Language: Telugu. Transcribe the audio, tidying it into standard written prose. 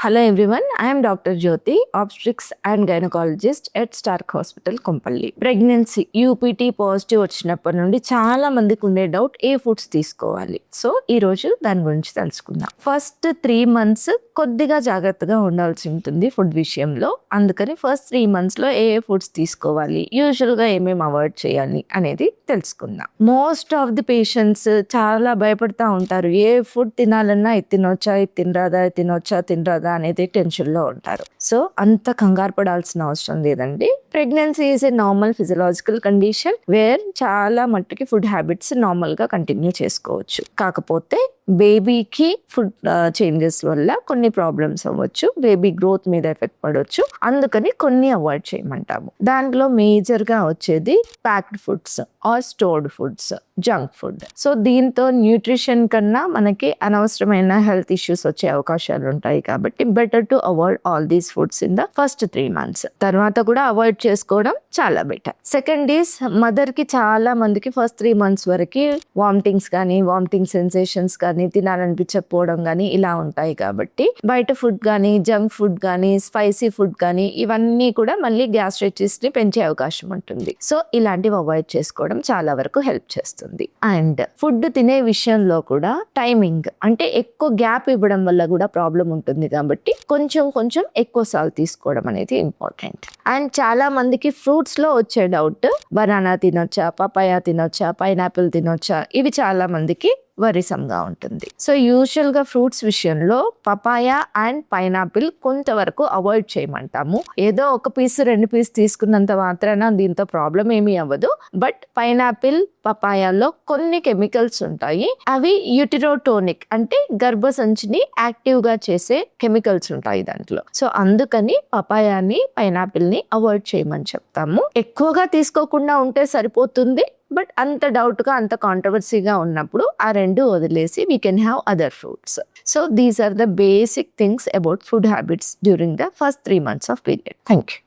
Hello everyone, I am Dr. Jyoti, obstetrics and gynecologist at Stark Hospital, Kompalli. Pregnancy UPT positive వచ్చినప్పటి నుండి చాలా మందికి ఉండే డౌట్ ఏ ఫుడ్స్ తీసుకోవాలి. సో ఈ రోజు దాని గురించి తెలుసుకుందాం. ఫస్ట్ 3 months కొద్దిగా జాగ్రత్తగా ఉండాల్సి ఉంటుంది ఫుడ్ విషయంలో. అందుకని ఫస్ట్ 3 months లో ఏ ఫుడ్స్ తీసుకోవాలి, యూజువల్గా ఏమేమి అవాయిడ్ చేయాలి అనేది తెలుసుకుందాం. మోస్ట్ ఆఫ్ ది పేషెంట్స్ చాలా భయపడతా ఉంటారు. ఏ ఫుడ్ తినాలన్నా ఇది తినొచ్చా, ఇది తినరాదా అనేది టెన్షన్ లో ఉంటారు. సో అంత కంగారు పడాల్సిన అవసరం లేదండి. Pregnancy is a normal physiological condition where చాలా మట్టుకి ఫుడ్ హ్యాబిట్స్ నార్మల్ గా కంటిన్యూ చేసుకోవచ్చు. కాకపోతే బేబీకి ఫుడ్ చేంజెస్ వల్ల కొన్ని ప్రాబ్లమ్స్ అవ్వచ్చు, బేబీ గ్రోత్ మీద ఎఫెక్ట్ పడవచ్చు. అందుకని కొన్ని అవాయిడ్ చేయమంటాము. దాంట్లో మేజర్ గా వచ్చేది packed foods or stored foods, junk food. So దీంతో న్యూట్రిషన్ కన్నా మనకి అనవసరమైన హెల్త్ ఇష్యూస్ వచ్చే అవకాశాలు ఉంటాయి. కాబట్టి better to avoid all these foods in the first 3 months. తర్వాత కూడా అవాయిడ్ చేసుకోవడం చాలా బెటర్. సెకండ్ ఈస్ మదర్ కి చాలా మందికి ఫస్ట్ 3 months వరకు వామిటింగ్స్ కానీ, వామిటింగ్ సెన్సేషన్స్ కానీ, తినాలనిపించకపోవడం కానీ ఇలా ఉంటాయి. కాబట్టి బయట ఫుడ్ కానీ, జంక్ ఫుడ్ కానీ, స్పైసీ ఫుడ్ కానీ ఇవన్నీ కూడా మళ్ళీ గ్యాస్ట్రైటిస్ ని పెంచే అవకాశం ఉంటుంది. సో ఇలాంటివి అవాయిడ్ చేసుకోవడం చాలా వరకు హెల్ప్ చేస్తుంది. అండ్ ఫుడ్ తినే విషయంలో కూడా టైమింగ్, అంటే ఎక్కువ గ్యాప్ ఇవ్వడం వల్ల కూడా ప్రాబ్లం ఉంటుంది. కాబట్టి కొంచెం ఎక్కువ సాల్ట్ తీసుకోవడం అనేది ఇంపార్టెంట్. అండ్ చాలా మందికి ఫ్రూట్స్ లో వచ్చే డౌట్, బనానా తినొచ్చా, పపాయా తినొచ్చా, పైనాపిల్ తినొచ్చా, ఇవి చాలా మందికి వరిసంగా ఉంటుంది. సో యూజువల్ గా ఫ్రూట్స్ విషయంలో పపాయా అండ్ పైనాపిల్ కొంతవరకు అవాయిడ్ చేయమంటాము. ఏదో ఒక పీస్ 2 పీస్ తీసుకున్నంత మాత్రాన దీంతో ప్రాబ్లం ఏమీ అవ్వదు. బట్ పైనాపిల్, పపాయాలో కొన్ని కెమికల్స్ ఉంటాయి. అవి యూటిరోటోనిక్, అంటే గర్భసంచిని యాక్టివ్ గా చేసే కెమికల్స్ ఉంటాయి దాంట్లో. సో అందుకని పపాయాని, పైనాపిల్ ని అవాయిడ్ చేయమని చెప్తాము. ఎక్కువగా తీసుకోకుండా ఉంటే సరిపోతుంది. బట్ అంత డౌట్గా, అంత కాంట్రవర్సీగా ఉన్నప్పుడు ఆ 2 వదిలేసి we can have other fruits. So these are the basic things about food habits during the first 3 months of period. Thank you.